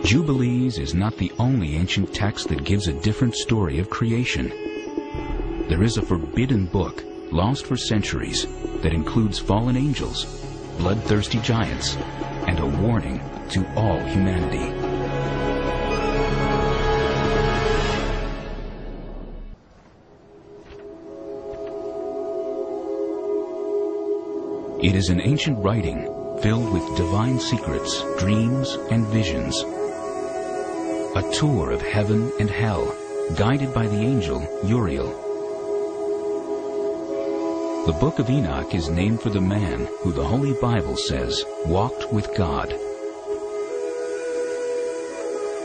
Jubilees is not the only ancient text that gives a different story of creation. There is a forbidden book, lost for centuries, that includes fallen angels, bloodthirsty giants, and a warning to all humanity. It is an ancient writing filled with divine secrets, dreams, and visions. A tour of heaven and hell, guided by the angel Uriel. The Book of Enoch is named for the man who the Holy Bible says walked with God.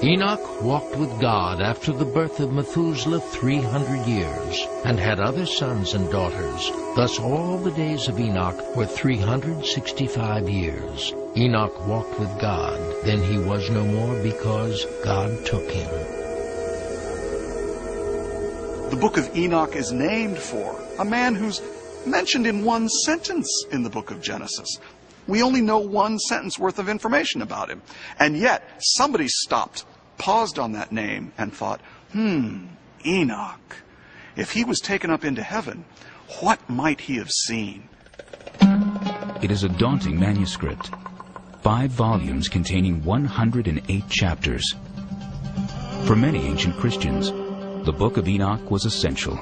Enoch walked with God after the birth of Methuselah 300 years, and had other sons and daughters. Thus all the days of Enoch were 365 years. Enoch walked with God, then he was no more, because God took him. The Book of Enoch is named for a man who's mentioned in one sentence in the book of Genesis. We only know one sentence worth of information about him. And yet, somebody stopped, paused on that name, and thought, Enoch. If he was taken up into heaven, what might he have seen? It is a daunting manuscript. 5 volumes containing 108 chapters. For many ancient Christians, the Book of Enoch was essential.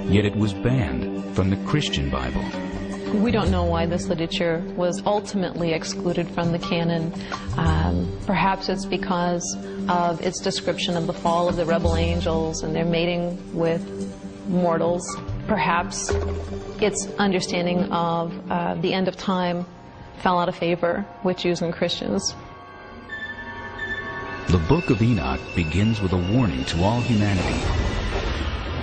Yet it was banned from the Christian Bible. We don't know why this literature was ultimately excluded from the canon. Perhaps it's because of its description of the fall of the rebel angels and their mating with mortals. Perhaps its understanding of the end of time fell out of favor with Jews and Christians. The Book of Enoch begins with a warning to all humanity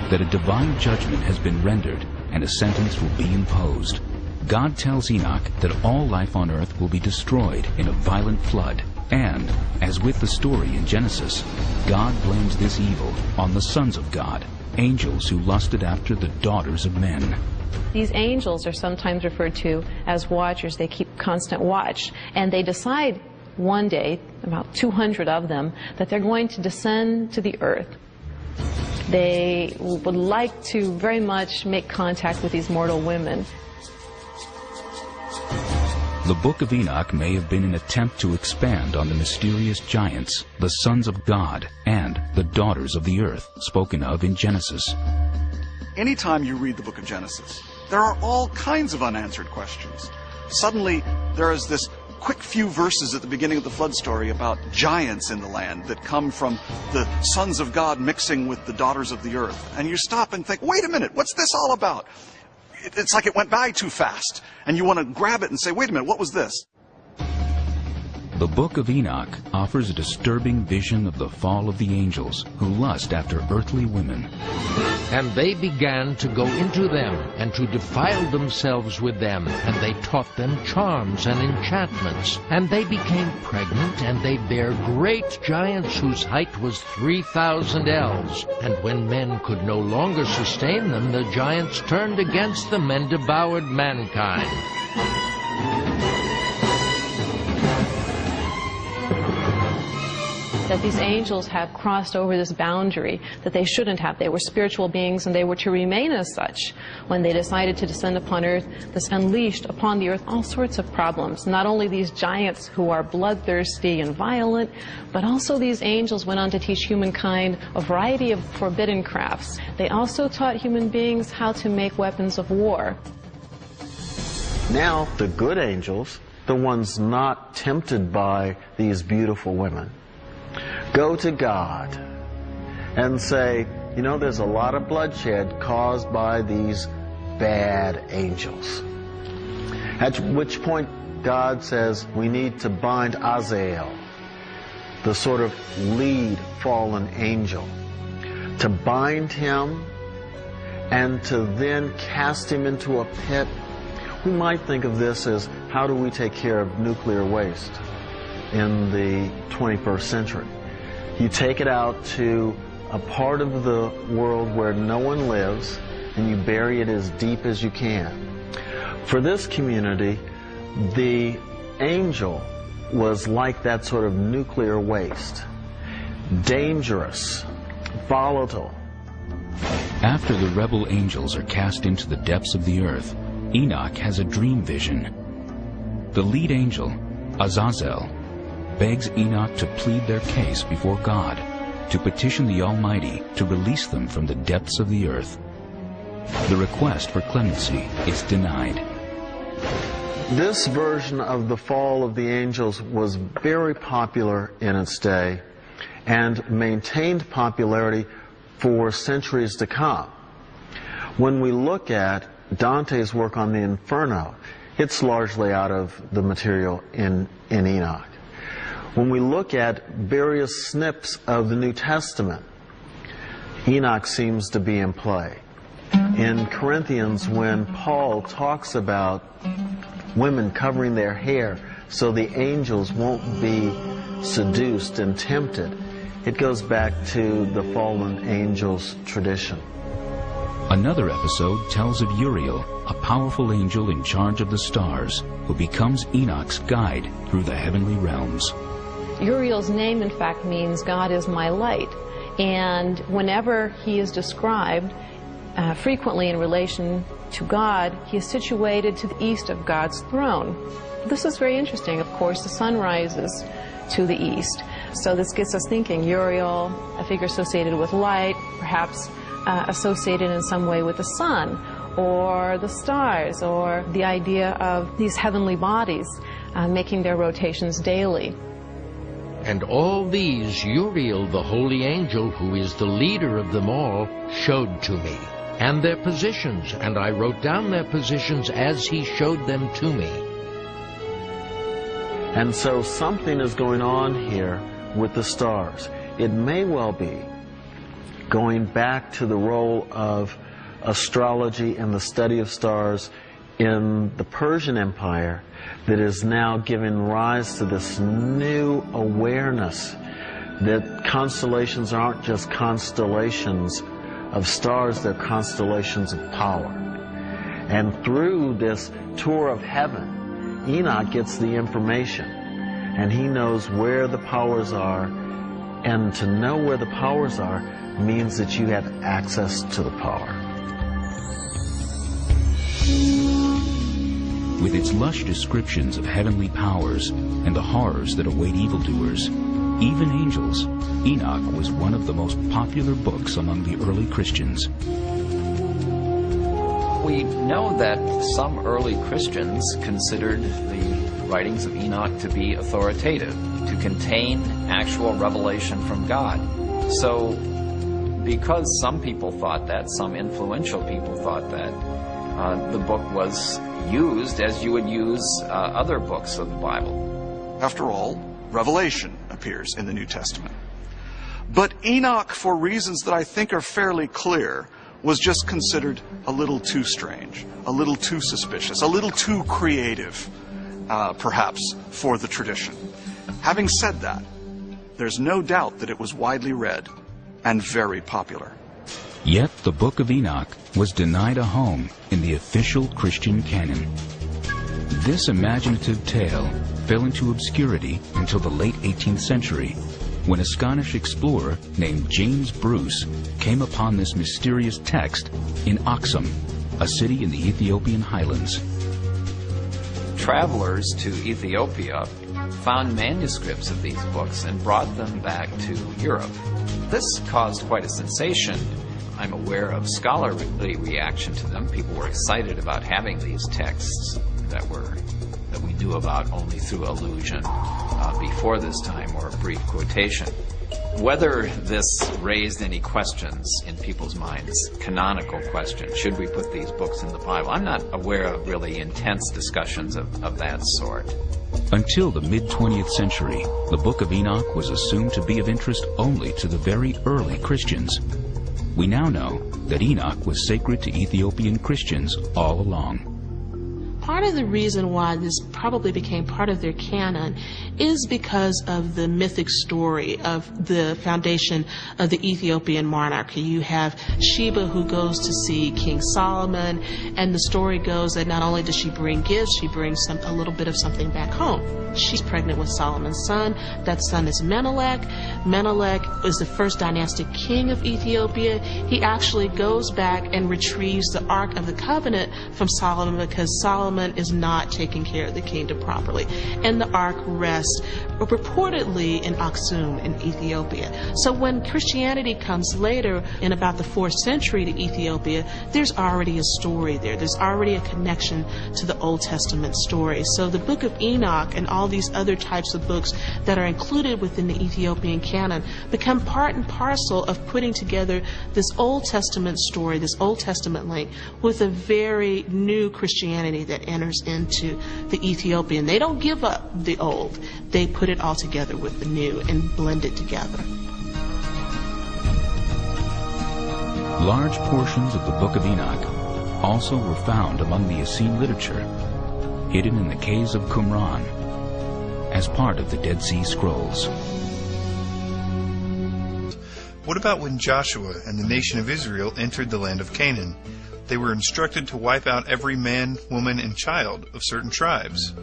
that a divine judgment has been rendered and a sentence will be imposed. God tells Enoch that all life on earth will be destroyed in a violent flood. And, as with the story in Genesis, God blames this evil on the sons of God, angels who lusted after the daughters of men. These angels are sometimes referred to as watchers. They keep constant watch. And they decide one day, about 200 of them, that they're going to descend to the earth. They would like to very much make contact with these mortal women. The Book of Enoch may have been an attempt to expand on the mysterious giants, the sons of God, and the daughters of the earth, spoken of in Genesis. Anytime you read the book of Genesis, there are all kinds of unanswered questions. Suddenly, there is this quick few verses at the beginning of the flood story about giants in the land that come from the sons of God mixing with the daughters of the earth. And you stop and think, wait a minute, what's this all about? It's like it went by too fast. And you want to grab it and say, wait a minute, what was this? The Book of Enoch offers a disturbing vision of the fall of the angels who lust after earthly women. And they began to go into them, and to defile themselves with them, and they taught them charms and enchantments. And they became pregnant, and they bare great giants whose height was 3,000 ells. And when men could no longer sustain them, the giants turned against them and devoured mankind. That these angels have crossed over this boundary that they shouldn't have. They were spiritual beings, and they were to remain as such. When they decided to descend upon earth, this unleashed upon the earth all sorts of problems. Not only these giants who are bloodthirsty and violent, but also these angels went on to teach humankind a variety of forbidden crafts. They also taught human beings how to make weapons of war. Now, the good angels, the ones not tempted by these beautiful women, go to God and say, you know, there's a lot of bloodshed caused by these bad angels. At which point God says we need to bind Azazel, the sort of lead fallen angel, to bind him and to then cast him into a pit. We might think of this as, how do we take care of nuclear waste in the 21st century? You take it out to a part of the world where no one lives, and you bury it as deep as you can. For this community, the angel was like that sort of nuclear waste. Dangerous, volatile. After the rebel angels are cast into the depths of the earth, Enoch has a dream vision. The lead angel, Azazel, begs Enoch to plead their case before God, to petition the Almighty to release them from the depths of the earth. The request for clemency is denied. This version of the fall of the angels was very popular in its day and maintained popularity for centuries to come. When we look at Dante's work on the Inferno, it's largely out of the material in Enoch. When we look at various snips of the New Testament, Enoch seems to be in play. In Corinthians, when Paul talks about women covering their hair so the angels won't be seduced and tempted, it goes back to the fallen angels tradition. Another episode tells of Uriel, a powerful angel in charge of the stars, who becomes Enoch's guide through the heavenly realms. Uriel's name, in fact, means God is my light. And whenever he is described, frequently in relation to God, he is situated to the east of God's throne. This is very interesting. Of course, the sun rises to the east. So this gets us thinking, Uriel, a figure associated with light, perhaps associated in some way with the sun, or the stars, or the idea of these heavenly bodies making their rotations daily. And all these Uriel, the holy angel, who is the leader of them all, showed to me, and their positions, and I wrote down their positions as he showed them to me. And so something is going on here with the stars. It may well be going back to the role of astrology and the study of stars in the Persian Empire that is now giving rise to this new awareness that constellations aren't just constellations of stars, they're constellations of power. And through this tour of heaven, Enoch gets the information, and he knows where the powers are, and to know where the powers are means that you have access to the power. With its lush descriptions of heavenly powers and the horrors that await evildoers, even angels, Enoch was one of the most popular books among the early Christians. We know that some early Christians considered the writings of Enoch to be authoritative, to contain actual revelation from God. So, because some people thought that, some influential people thought that, the book was used as you would use other books of the Bible. After all, Revelation appears in the New Testament. But Enoch, for reasons that I think are fairly clear, was just considered a little too strange, a little too suspicious, a little too creative, perhaps, for the tradition. Having said that, there's no doubt that it was widely read and very popular. Yet the Book of Enoch was denied a home in the official Christian canon. This imaginative tale fell into obscurity until the late 18th century, when a Scottish explorer named James Bruce came upon this mysterious text in Aksum, a city in the Ethiopian highlands. Travelers to Ethiopia found manuscripts of these books and brought them back to Europe. This caused quite a sensation. I'm aware of scholarly reaction to them. People were excited about having these texts that we knew about only through allusion before this time, or a brief quotation. Whether this raised any questions in people's minds, canonical questions, should we put these books in the Bible? I'm not aware of really intense discussions of that sort. Until the mid-20th century, the Book of Enoch was assumed to be of interest only to the very early Christians. We now know that Enoch was sacred to Ethiopian Christians all along. Part of the reason why this probably became part of their canon is because of the mythic story of the foundation of the Ethiopian monarchy. You have Sheba, who goes to see King Solomon, and the story goes that not only does she bring gifts, she brings a little bit of something back home. She's pregnant with Solomon's son. That son is Menelik. Menelik is the first dynastic king of Ethiopia. He actually goes back and retrieves the Ark of the Covenant from Solomon because Solomon is not taking care of the kingdom properly. And the Ark rests reportedly in Aksum in Ethiopia. So when Christianity comes later in about the 4th century to Ethiopia, there's already a story there. There's already a connection to the Old Testament story. So the book of Enoch and all these other types of books that are included within the Ethiopian canon become part and parcel of putting together this Old Testament story, this Old Testament link, with a very new Christianity that enters into the Ethiopian. They don't give up the old. They put it all together with the new and blend it together. Large portions of the Book of Enoch also were found among the Essene literature, hidden in the caves of Qumran, as part of the Dead Sea Scrolls. What about when Joshua and the nation of Israel entered the land of Canaan? They were instructed to wipe out every man, woman, and child of certain tribes.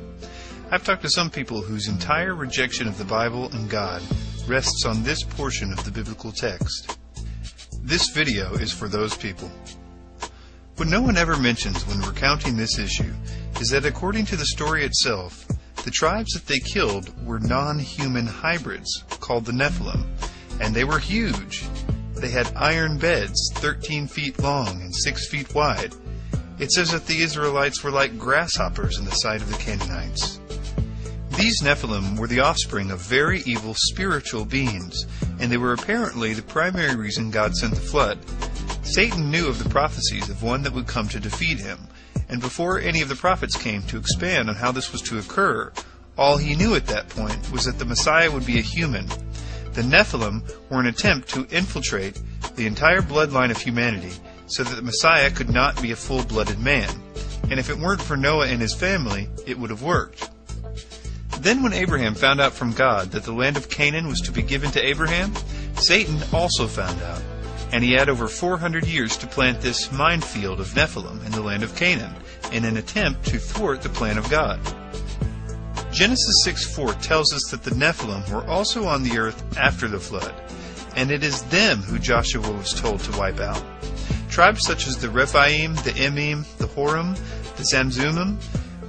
I've talked to some people whose entire rejection of the Bible and God rests on this portion of the biblical text. This video is for those people. What no one ever mentions when recounting this issue is that according to the story itself, the tribes that they killed were non-human hybrids called the Nephilim, and they were huge. They had iron beds 13 feet long and 6 feet wide. It says that the Israelites were like grasshoppers in the sight of the Canaanites. These Nephilim were the offspring of very evil spiritual beings, and they were apparently the primary reason God sent the flood. Satan knew of the prophecies of one that would come to defeat him, and before any of the prophets came to expand on how this was to occur, all he knew at that point was that the Messiah would be a human. The Nephilim were an attempt to infiltrate the entire bloodline of humanity so that the Messiah could not be a full-blooded man, and if it weren't for Noah and his family, it would have worked. Then when Abraham found out from God that the land of Canaan was to be given to Abraham, Satan also found out, and he had over 400 years to plant this minefield of Nephilim in the land of Canaan in an attempt to thwart the plan of God. Genesis 6:4 tells us that the Nephilim were also on the earth after the flood, and it is them who Joshua was told to wipe out. Tribes such as the Rephaim, the Emim, the Horim, the Zamzumim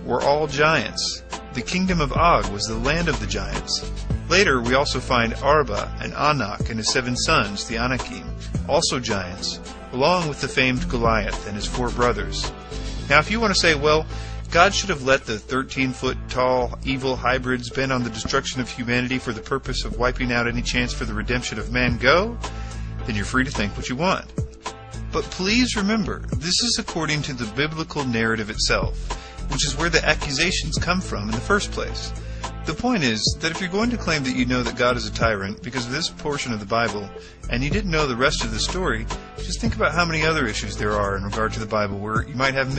were all giants. The kingdom of Og was the land of the giants. Later, we also find Arba and Anak and his 7 sons, the Anakim, also giants, along with the famed Goliath and his 4 brothers. Now, if you want to say, well, God should have let the 13-foot-tall evil hybrids bent on the destruction of humanity for the purpose of wiping out any chance for the redemption of man go, then you're free to think what you want. But please remember, this is according to the biblical narrative itself, which is where the accusations come from in the first place. The point is that if you're going to claim that you know that God is a tyrant because of this portion of the Bible, and you didn't know the rest of the story, just think about how many other issues there are in regard to the Bible where you might have